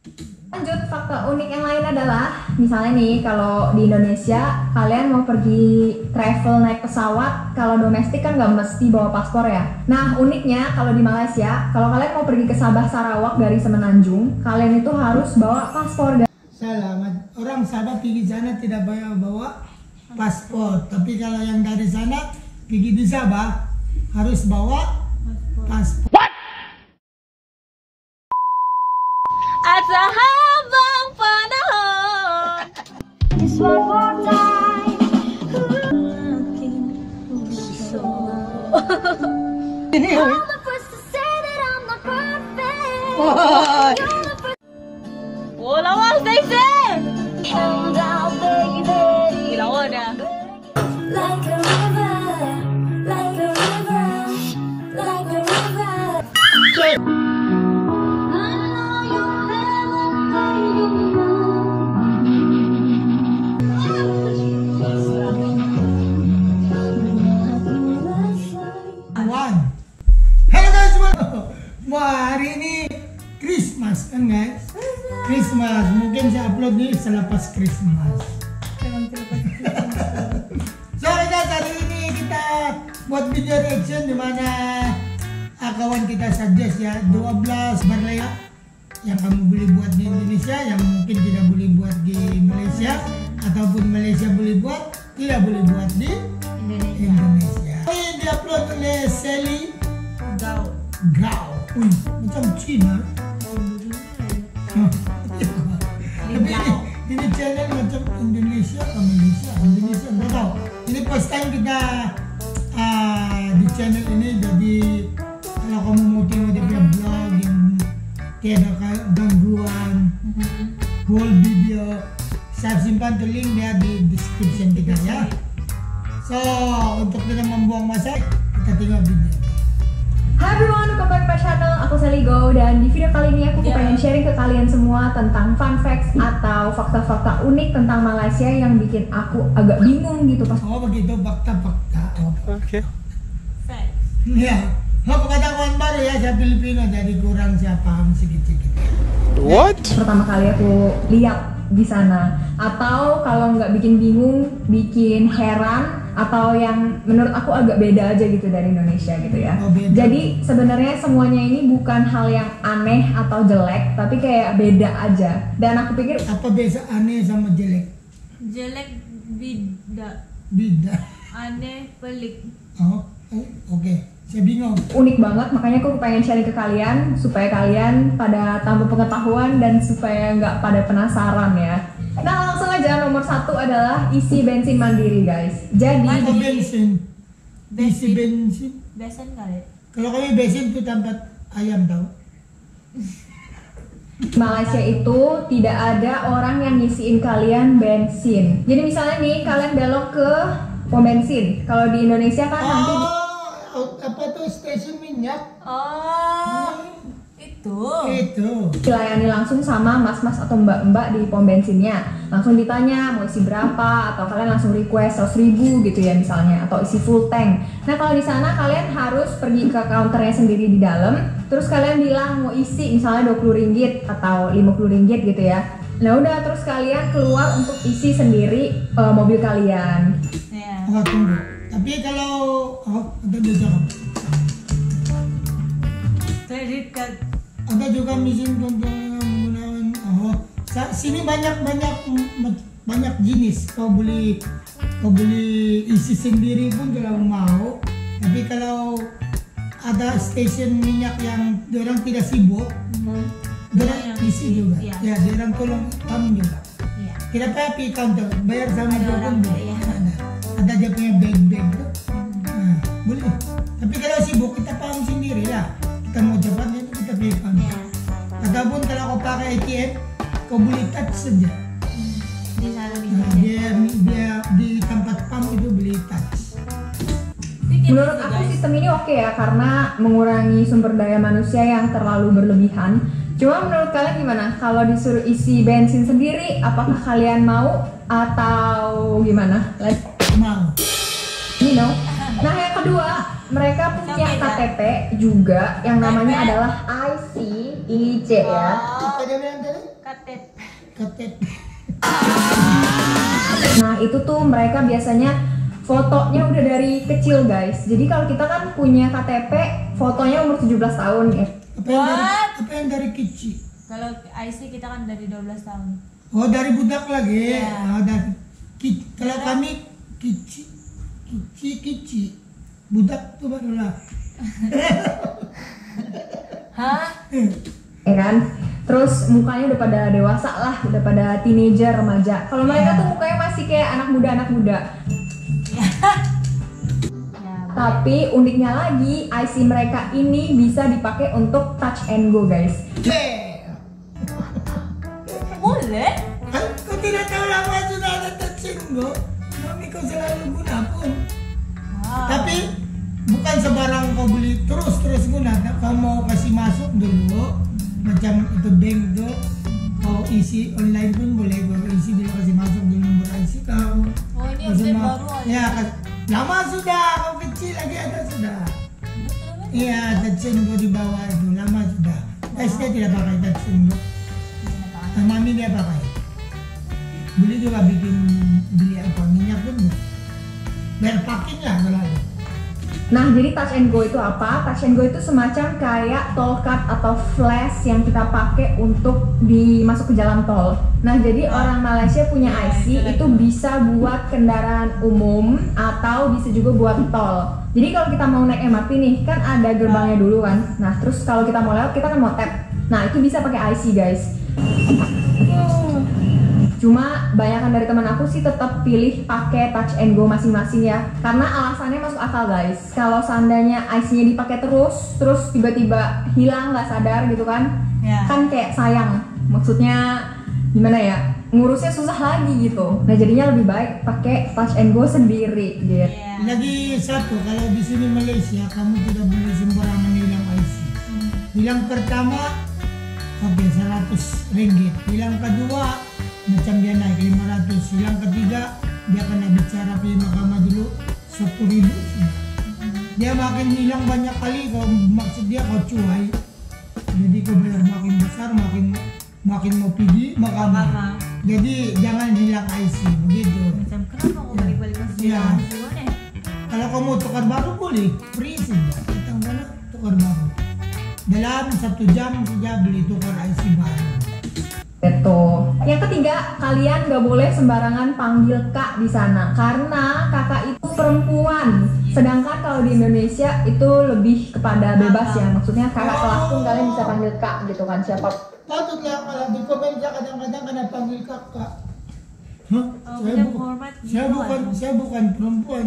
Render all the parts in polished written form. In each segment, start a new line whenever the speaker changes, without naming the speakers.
Lanjut, fakta unik yang lain adalah misalnya nih, kalau di Indonesia kalian mau pergi travel naik pesawat, kalau domestik kan nggak mesti bawa paspor ya. Nah uniknya kalau di Malaysia, kalau kalian mau pergi ke Sabah Sarawak dari Semenanjung, kalian itu harus bawa paspor.
Salah, orang Sabah pergi sana tidak bawa paspor, tapi kalau yang dari sana pergi di Sabah harus bawa paspor.
Asa habang panahon. Just one more time. Aking puso. You're the first to say that I'm not perfect. You're the first. Oh, lawa, Stacy! Calm down, baby. Lawa dah. Like a river, like a river, like a river.
Halo guys, wah hari ini Christmas kan guys? Christmas, mungkin saya upload nih selepas Christmas. So guys, hari ini kita buat video reaction dimana kawan kita suggest ya 12 berlayar yang kamu boleh buat di Indonesia, yang mungkin tidak boleh buat di Malaysia, ataupun Malaysia boleh buat, tidak boleh buat di Indonesia. Ini diupload oleh Sally Gao. Macam Cina. Tapi ini channel macam Indonesia atau Malaysia, Indonesia nggak tahu. Ini first time kita di channel ini, jadi kalau kamu mau tengok dia punya vlog yang tiada gangguan, whole video, saya simpan tuh link dia di description kita ya. So untuk tidak membuang masa, kita tengok video.
Hai everyone, welcome back to my channel. Aku Sally Go, dan di video kali ini aku pengen sharing ke kalian semua tentang fun facts atau fakta-fakta unik tentang Malaysia yang bikin aku agak bingung gitu pas.
Oh begitu, fakta-fakta.
Oke.
Ya, pengetahuan baru ya, saya Filipino jadi kurang saya paham sedikit-sedikit.
What?
Pertama kali aku lihat di sana, atau kalau nggak bikin bingung, bikin heran, atau yang menurut aku agak beda aja gitu dari Indonesia gitu ya.
Oh, beda.
Jadi sebenarnya semuanya ini bukan hal yang aneh atau jelek, tapi kayak beda aja. Dan aku pikir
Apa beza aneh sama jelek?
Jelek beda,
Beda.
aneh pelik.
Oh, oke. Saya bingung.
unik banget, makanya aku pengen sharing ke kalian supaya kalian pada tambah pengetahuan dan supaya nggak pada penasaran ya. Nah langsung aja, nomor 1 adalah isi bensin mandiri guys. Jadi
Apa bensin? Isi bensin.
Besan kali.
Kalau kami bensin itu tempat ayam tahu.
di Malaysia itu tidak ada orang yang ngisiin kalian bensin. Jadi misalnya nih kalian belok ke pom bensin. Kalau di Indonesia kan nanti
Apa tuh stasiun minyak?
Oh, itu.
dilayani langsung sama mas-mas atau mbak-mbak di pom bensinnya. Langsung ditanya mau isi berapa, atau kalian langsung request 100.000 gitu ya misalnya, atau isi full tank. Nah kalau di sana kalian harus pergi ke counternya sendiri di dalam, terus kalian bilang mau isi misalnya 20 ringgit atau 50 ringgit gitu ya. Nah udah, terus kalian keluar untuk isi sendiri mobil kalian.
Ya.
Oh tunggu. Tapi kalau ada beza apa?
Kredit card.
Ada juga mesin contoh menggunakan sini banyak jenis. Kau boleh isi sendiri pun kalau mau. Tapi kalau ada stasiun minyak yang orang tidak sibuk, orang
yang
isi juga.
iya.
Ya, orang tolong kamu juga.
Iya.
Tidak pakai counter, bayar sama
Ada
dia
orang,
pun boleh.
iya.
Ada dia punya bag tuh. Nah, boleh. Tapi kalau sibuk kita paham sendiri ya. Kita mau cepatnya itu kita pakai counter.
Ya.
Ataupun kalau kau pakai ATM, kau boleh touch saja.
Di sana
Nah, dia di tempat pump itu boleh touch.
Menurut aku sistem ini oke ya, karena mengurangi sumber daya manusia yang terlalu berlebihan. Cuma menurut kalian gimana? Kalau disuruh isi bensin sendiri, apakah kalian mau atau gimana?
Mau.
You know. Nah yang kedua, mereka punya KTP juga yang namanya adalah IC ya.
Apa dia bilang tadi? KTP.
Nah itu tuh mereka biasanya fotonya udah dari kecil guys. Jadi kalau kita kan punya KTP fotonya umur 17 tahun ya.
Apa yang dari kecil?
Kalau IC kita kan dari 12 tahun.
Oh dari budak lagi.
Iya.
Oh, kalau kami kicik. Budak tuh barulah.
Hah?
Ya kan? Terus mukanya udah pada dewasa lah, udah pada teenager, remaja. Kalau mereka tuh mukanya masih kayak anak muda.
Ya,
Tapi uniknya lagi, IC mereka ini bisa dipakai untuk touch and go guys.
boleh?
Kau tidak tahu lama sudah ada tercinggo. Mami kau selalu guna pun.
Wow.
Tapi bukan sebarang kau beli terus guna. Kau mau kasih masuk dulu, macam itu bank tuh. Kau isi online pun boleh. Kau isi dulu kasih masuk di nomor IC kau.
Oh ini
Kasih
update
ma-
baru aja.
Ya, lama sudah. Kau kecil lagi ada sudah. Iya, tercinggo di bawah itu lama sudah. Dia tidak pakai tercinggo. Mami dia pakai. Beli juga beli apa minyak pun biar pakai lah kalau.
Nah jadi touch and go itu apa? Touch and go itu semacam kayak toll card atau flash yang kita pakai untuk dimasuk ke jalan tol. Nah jadi orang Malaysia punya IC itu bisa buat kendaraan umum atau bisa juga buat tol. Jadi kalau kita mau naik MRT nih kan ada gerbangnya dulu kan. Nah terus kalau kita mau lewat kita kan mau tap. Nah itu bisa pakai IC guys. Cuma banyakan dari teman aku sih tetap pilih pakai touch and go masing-masing ya. Karena alasannya masuk akal guys. Kalau seandainya IC-nya dipakai terus tiba-tiba hilang nggak sadar gitu kan,
Ya.
kan kayak sayang. Maksudnya gimana ya? Ngurusnya susah lagi gitu. Nah jadinya lebih baik pakai touch and go sendiri gitu.
Iya.
Lagi satu, kalau di sini Malaysia kamu tidak boleh sembarangan hilang IC. Hilang pertama, oke 100 ringgit. Hilang kedua, macam dia naik 500. Hilang ketiga, dia kena bicara di mahkamah dulu 1.000. Dia makin hilang banyak kali, kalau maksud dia kau cuai. Jadi kau bayar makin besar, makin mau pergi mahkamah.
Mahkamah.
Jadi jangan hilang IC, begitu.
Macam kenapa kau balik-balik ke sini?
Iya.
Gimana?
Kalau kamu tukar baru boleh, free saja. Datang sana tukar baru. Dalam 1 jam saja beli tukar IC baru.
Gitu. Yang ketiga, kalian gak boleh sembarangan panggil kak di sana karena kakak itu perempuan. Sedangkan kalau di Indonesia itu lebih kepada bebas ya. Maksudnya kakak kelas pun kalian bisa panggil kak gitu kan. Siapa
Patutlah kalau di Komenja kadang-kadang kena panggil kakak. Hah?
Oh, kita menghormat gitu
Saya bukan perempuan.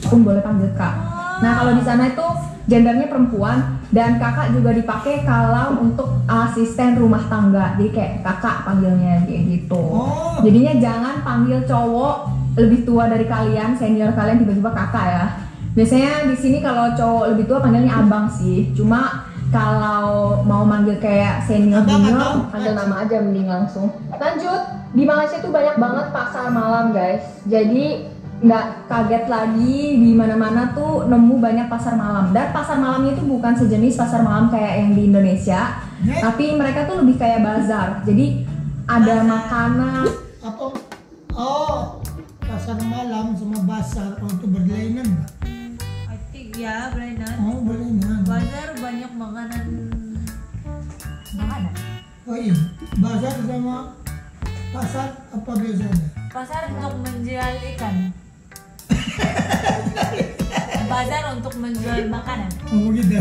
pun boleh panggil kak. Nah kalau di sana itu gendernya perempuan dan kakak juga dipakai kalau untuk asisten rumah tangga. Jadi kayak kakak panggilnya kayak gitu.
Oh.
Jadinya jangan panggil cowok lebih tua dari kalian, senior kalian tiba-tiba kakak ya. Biasanya di sini kalau cowok lebih tua panggilnya abang sih. Cuma kalau mau manggil kayak senior
Abang
junior,
atau
panggil nama aja mending langsung. Lanjut, di Malaysia tuh banyak banget pasar malam guys. Jadi nggak kaget lagi di mana-mana tuh nemu banyak pasar malam. Dan pasar malamnya itu bukan sejenis pasar malam kayak yang di Indonesia, tapi mereka tuh lebih kayak bazar. Jadi ada makanan.
Apa? Oh, pasar malam sama pasar itu berlainan nggak?
I think ya, Brandon.
Oh, berlainan.
Bazar banyak makanan. Makanan?
Oh iya, bazar sama pasar apa biasanya?
Pasar untuk menjual ikan. Bazar untuk menjual makanan.
Oh begitu.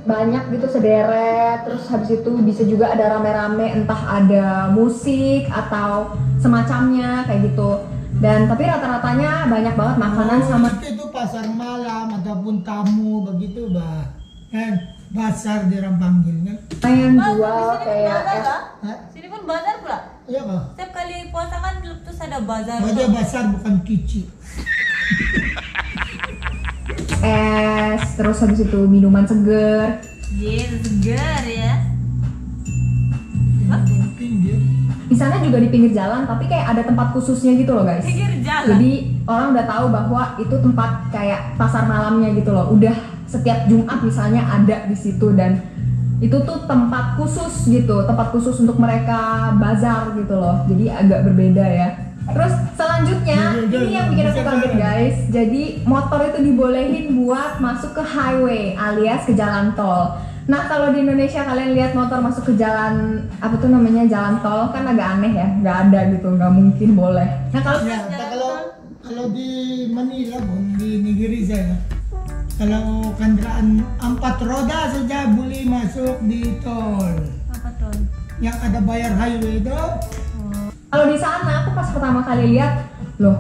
Banyak gitu sederet, terus habis itu bisa juga ada rame-rame, entah ada musik atau semacamnya kayak gitu. Dan tapi rata-ratanya banyak banget makanan sama
itu pasar malam ataupun tamu begitu bah. Kan pasar dia orang panggil kan?
yang
Mas,
jual
di sini
kayak
pun bazar
es.
lah.
Hah?
Sini pun bazar pula.
Iya kah?
Setiap kali puasa kan terus ada bazar.
Oh dia pasar bukan kici.
Es, terus habis itu minuman seger.
Yes, segar ya. Hah?
Pinggir.
Di sana juga di pinggir jalan, tapi kayak ada tempat khususnya gitu loh guys.
Pinggir jalan.
Jadi orang udah tahu bahwa itu tempat kayak pasar malamnya gitu loh. Udah setiap Jumat misalnya ada di situ dan itu tuh tempat khusus gitu, tempat khusus untuk mereka bazar gitu loh. Jadi agak berbeda ya. Terus selanjutnya ini yang bikin aku kaget guys. Jadi motor itu dibolehin buat masuk ke highway alias ke jalan tol. Nah kalau di Indonesia kalian lihat motor masuk ke jalan apa tuh namanya jalan tol kan agak aneh ya, nggak ada gitu, nggak mungkin boleh. Nah kalau
Ya, kalau di Manila, di negeri saya, kalau kendaraan 4 roda saja boleh masuk di tol.
Apa tuh?
Yang ada bayar highway itu.
kalau di sana aku pas pertama kali lihat, loh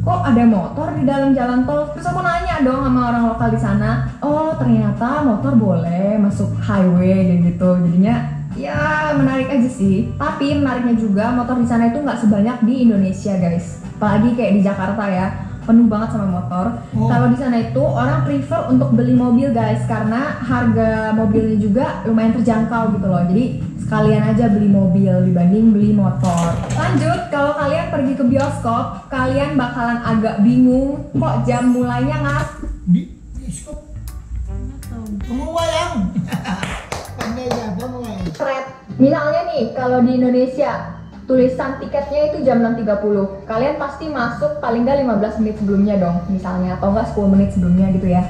kok ada motor di dalam jalan tol? Terus aku nanya dong sama orang lokal di sana, oh ternyata motor boleh masuk highway kayak gitu. Jadinya ya menarik aja sih. Tapi menariknya juga motor di sana itu nggak sebanyak di Indonesia guys. Apalagi kayak di Jakarta ya, penuh banget sama motor. Kalau di sana itu orang prefer untuk beli mobil guys, karena harga mobilnya juga lumayan terjangkau gitu loh. Jadi sekalian aja beli mobil dibanding beli motor. Lanjut, kalau kalian pergi ke bioskop, kalian bakalan agak bingung kok jam mulainya
Di bioskop. Pemuyang. Pandai ya, pemuyang.
ngaret. Misalnya nih, kalau di Indonesia tulisan tiketnya itu jam 6.30. Kalian pasti masuk paling nggak 15 menit sebelumnya dong, misalnya, atau enggak 10 menit sebelumnya gitu ya,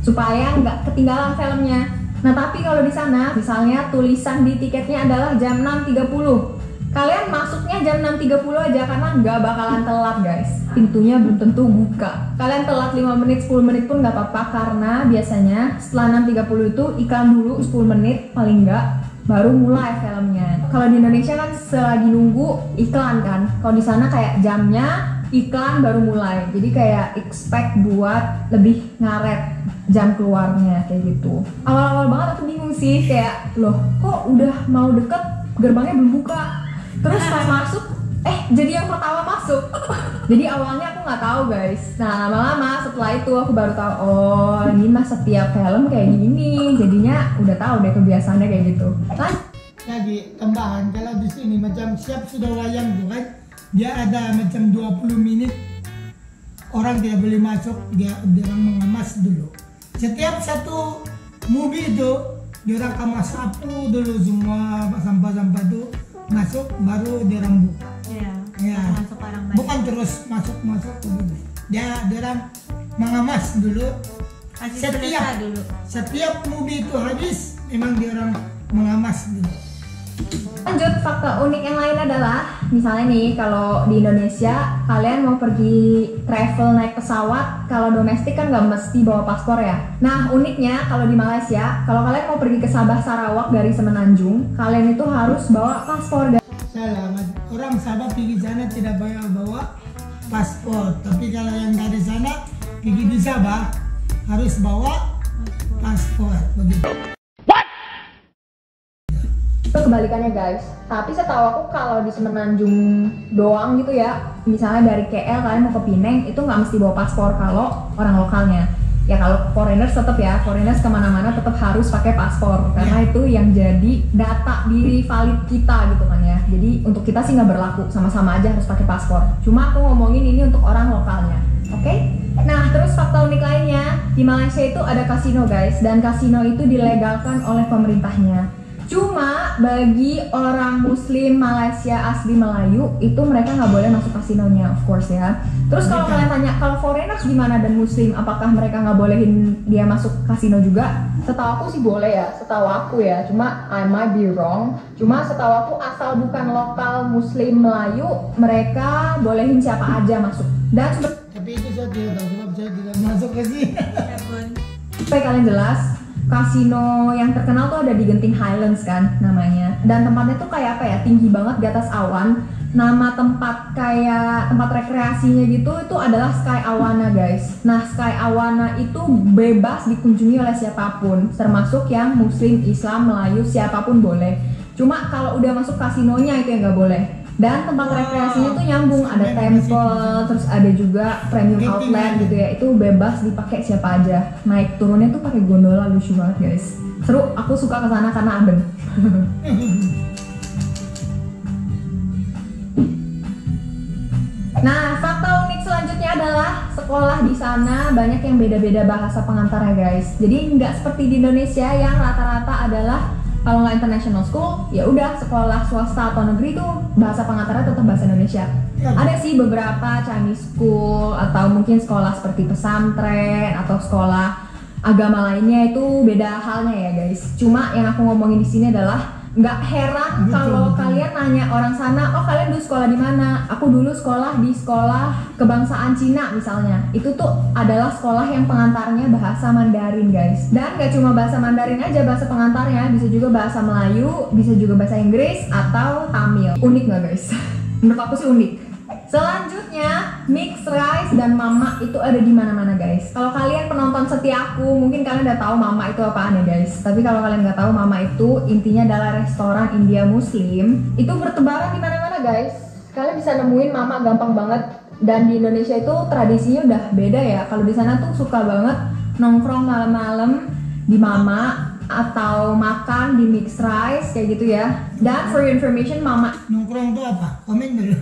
supaya nggak ketinggalan filmnya. Nah tapi kalau di sana, misalnya tulisan di tiketnya adalah jam 6.30. Kalian masuknya jam 6.30 aja karena nggak bakalan telat guys. Pintunya belum tentu buka. Kalian telat 5 menit, 10 menit pun nggak apa-apa, karena biasanya setelah 6.30 itu iklan dulu 10 menit paling nggak, baru mulai filmnya. Kalau di Indonesia kan selagi nunggu iklan kan. Kalau di sana kayak jamnya iklan baru mulai. Jadi kayak expect buat lebih ngaret jam keluarnya kayak gitu. Awal-awal banget aku bingung sih, kayak loh kok udah mau deket gerbangnya belum buka. Terus pas masuk, jadi yang pertama masuk. Jadi awalnya aku nggak tahu guys. Nah lama-lama setelah itu aku baru tahu, oh ini mah setiap film kayak gini. Jadinya udah tahu deh kebiasaannya kayak gitu.
Lagi tambahan, kalau di sini macam siap sudah wayang tuh kan, dia ada macam 20 menit orang tidak boleh masuk, dia orang mengemas dulu. Setiap satu movie itu dia orang kemas sapu dulu semua sampah-sampah itu masuk, baru dia orang buka.
Iya.
Ya.
Masuk orang banyak.
Bukan terus masuk begitu. Dia orang mengemas dulu.
Kasih
Setiap
periksa dulu.
setiap movie itu habis, memang dia orang mengemas dulu.
Lanjut, fakta unik yang lain adalah, misalnya nih kalau di Indonesia kalian mau pergi travel naik pesawat, kalau domestik kan nggak mesti bawa paspor ya. Nah uniknya kalau di Malaysia, kalau kalian mau pergi ke Sabah Sarawak dari Semenanjung, kalian itu harus bawa paspor guys.
Salah, orang Sabah pergi sana tidak bawa paspor, tapi kalau yang dari sana pergi di Sabah harus bawa paspor begitu.
Itu kebalikannya guys. Tapi setahu aku kalau di Semenanjung doang gitu ya, misalnya dari KL kalian mau ke Pineng, itu nggak mesti bawa paspor kalau orang lokalnya. Ya kalau foreigners tetap ya, foreigners kemana-mana tetap harus pakai paspor, karena itu yang jadi data diri valid kita gitu kan ya. Jadi untuk kita sih nggak berlaku, sama-sama aja harus pakai paspor. Cuma aku ngomongin ini untuk orang lokalnya, oke? Nah terus fakta unik lainnya, di Malaysia itu ada kasino guys, dan kasino itu dilegalkan oleh pemerintahnya. Cuma bagi orang Muslim Malaysia asli Melayu itu mereka nggak boleh masuk kasinonya, of course ya. Terus kalau kalian tanya kalau foreigners gimana dan Muslim, apakah mereka nggak bolehin dia masuk kasino juga? Setahu aku sih boleh ya, setahu aku ya. Cuma I might be wrong. Cuma setahu aku asal bukan lokal Muslim Melayu, mereka bolehin siapa aja masuk. Dan
Tapi itu saya tidak tahu sebab saya tidak masuk ke sini.
Ya pun.
supaya kalian jelas, kasino yang terkenal tuh ada di Genting Highlands kan namanya, dan tempatnya tuh kayak apa ya, tinggi banget di atas awan. Nama tempat kayak tempat rekreasinya gitu itu adalah Sky Awana guys. Nah Sky Awana itu bebas dikunjungi oleh siapapun, termasuk yang Muslim, Islam, Melayu, siapapun boleh. Cuma kalau udah masuk kasinonya itu yang nggak boleh. Dan tempat rekreasinya tuh nyambung, ada temple, terus ada juga premium outlet gitu ya. Itu bebas dipakai siapa aja. Naik turunnya tuh pakai gondola, lucu banget guys. Seru, aku suka kesana karena adem. Nah, fakta unik selanjutnya adalah sekolah di sana banyak yang beda-beda bahasa pengantarnya guys. Jadi nggak seperti di Indonesia yang rata-rata adalah Kalau nggak international school, ya udah sekolah swasta atau negeri tuh bahasa pengantarnya tetap bahasa Indonesia. Ada sih beberapa Chinese school atau mungkin sekolah seperti pesantren atau sekolah agama lainnya itu beda halnya ya guys. Cuma yang aku ngomongin di sini adalah nggak heran kalau kalian nanya orang sana, oh kalian dulu sekolah di mana? Aku dulu sekolah di sekolah kebangsaan Cina misalnya. Itu tuh adalah sekolah yang pengantarnya bahasa Mandarin guys. Dan gak cuma bahasa Mandarin aja bahasa pengantarnya, bisa juga bahasa Melayu, bisa juga bahasa Inggris atau Tamil. Unik nggak guys? Menurut aku sih unik. Selanjutnya, mixed rice dan mama itu ada di mana-mana guys. Kalau kalian penonton setia aku, mungkin kalian udah tahu mama itu apaan ya guys. Tapi kalau kalian nggak tahu, mama itu intinya adalah restoran India Muslim. Itu bertebaran di mana-mana guys. Kalian bisa nemuin mama gampang banget. Dan di Indonesia itu tradisinya udah beda ya. Kalau di sana tuh suka banget nongkrong malam-malam di mama atau makan di mixed rice kayak gitu ya. Dan for your information, mama
Nongkrong tuh apa? Komen dulu.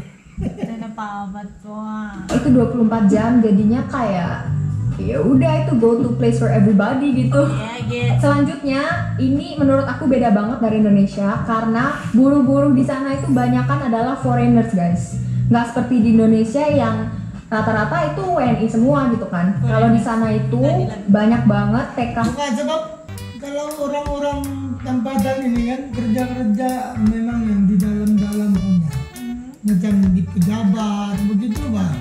itu 24 jam jadinya kayak ya udah itu go to place for everybody gitu. Selanjutnya ini menurut aku beda banget dari Indonesia karena buruh-buruh di sana itu banyakan adalah foreigners guys. Nggak seperti di Indonesia yang rata-rata itu WNI semua gitu kan. Kalau di sana itu banyak banget TK.
Bukan sebab kalau orang-orang tempatan ini kan kerja-kerja memang yang di dalam-dalam punya. Macam di pejabat begitu bang.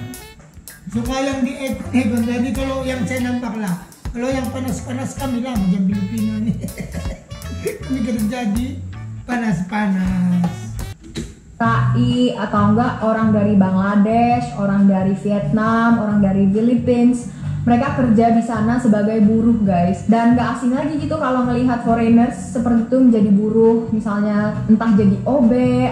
Suka yang di ekon. Jadi kalau yang saya nampak lah, kalau yang panas-panas kami lah macam Filipina nih. Kami kerja di panas-panas.
KI atau enggak orang dari Bangladesh, orang dari Vietnam, orang dari Philippines, mereka kerja di sana sebagai buruh guys. Dan gak asing lagi gitu kalau ngelihat foreigners seperti itu menjadi buruh, misalnya entah jadi OB,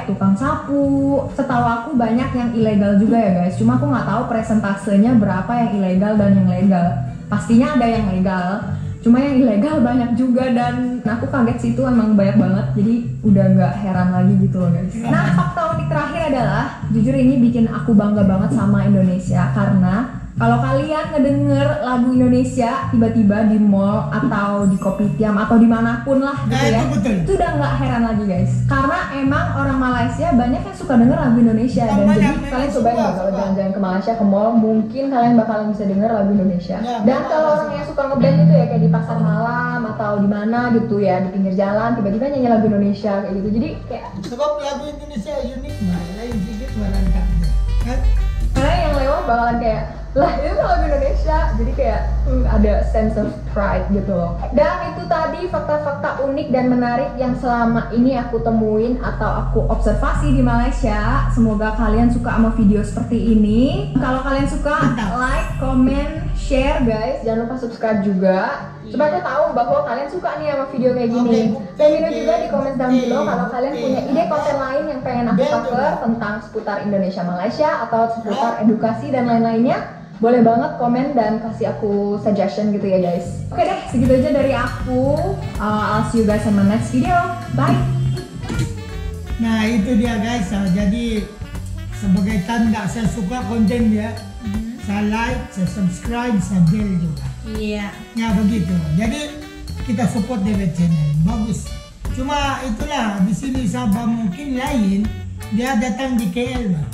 tukang sapu. Setahu aku banyak yang ilegal juga ya guys. Cuma aku nggak tahu presentasenya berapa yang ilegal dan yang legal. Pastinya ada yang legal, cuma yang ilegal banyak juga dan aku kaget sih itu emang banyak banget. Jadi udah nggak heran lagi gitu loh guys. Nah fakta unik terakhir adalah, jujur ini bikin aku bangga banget sama Indonesia karena kalau kalian ngedenger lagu Indonesia tiba-tiba di mall atau di kopitiam atau dimanapun lah gitu ya, itu udah nggak heran lagi guys. Karena emang orang Malaysia banyak yang suka denger lagu Indonesia dan jadi kalian cobain nggak kalau jalan-jalan ke Malaysia ke mall, mungkin kalian bakalan bisa denger lagu Indonesia. Dan kalau orang yang suka ngeband gitu ya kayak di pasar malam atau di mana gitu ya di pinggir jalan tiba-tiba nyanyi lagu Indonesia kayak gitu. Jadi kayak
sebab lagu Indonesia unik mbak, lain sedikit barangkali kan?
Karena yang lewat bakalan kayak lah itu lagu Indonesia, jadi kayak ada sense of pride gitu loh. Dan itu tadi fakta-fakta unik dan menarik yang selama ini aku temuin atau aku observasi di Malaysia. Semoga kalian suka sama video seperti ini. Kalau kalian suka, like, comment, share guys. Jangan lupa subscribe juga supaya aku tahu bahwa kalian suka nih sama video kayak gini. Dan video juga di komen down below kalau kalian punya ide konten lain yang pengen aku cover tentang seputar Indonesia Malaysia atau seputar edukasi dan lain-lainnya. Boleh banget komen dan kasih aku suggestion gitu ya guys. Oke deh, segitu aja dari aku. I'll see you guys on my next video. Bye.
Nah itu dia guys. Jadi sebagai tanda saya suka konten dia, saya like, saya subscribe, saya bell juga.
Iya.
Ya begitu. Jadi kita support dia channel. Bagus. Cuma itulah di sini Sabah mungkin lain. Dia datang di KL bang.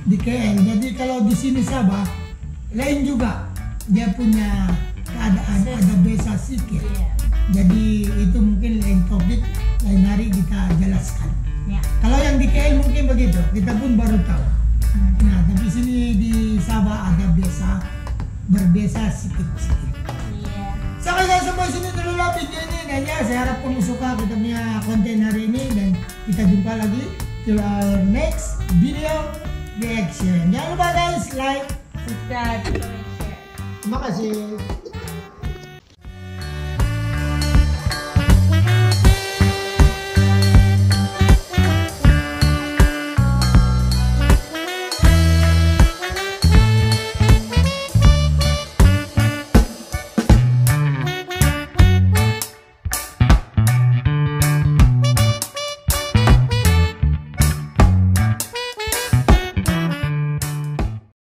Di KL. Jadi kalau di sini Sabah lain juga, dia punya keadaan ada beza sikit. Jadi itu mungkin lain topik, lain hari kita jelaskan. Kalau yang di KL mungkin begitu, kita pun baru tahu. Nah tapi sini di Sabah ada berbeza sikit-sikit. So guys, sampai sini dulu lah video ini dan ya saya harap kamu suka kita punya konten hari ini dan kita jumpa lagi di our next video reaction. Jangan lupa guys like,
Subscribe, comment, share.
terima kasih.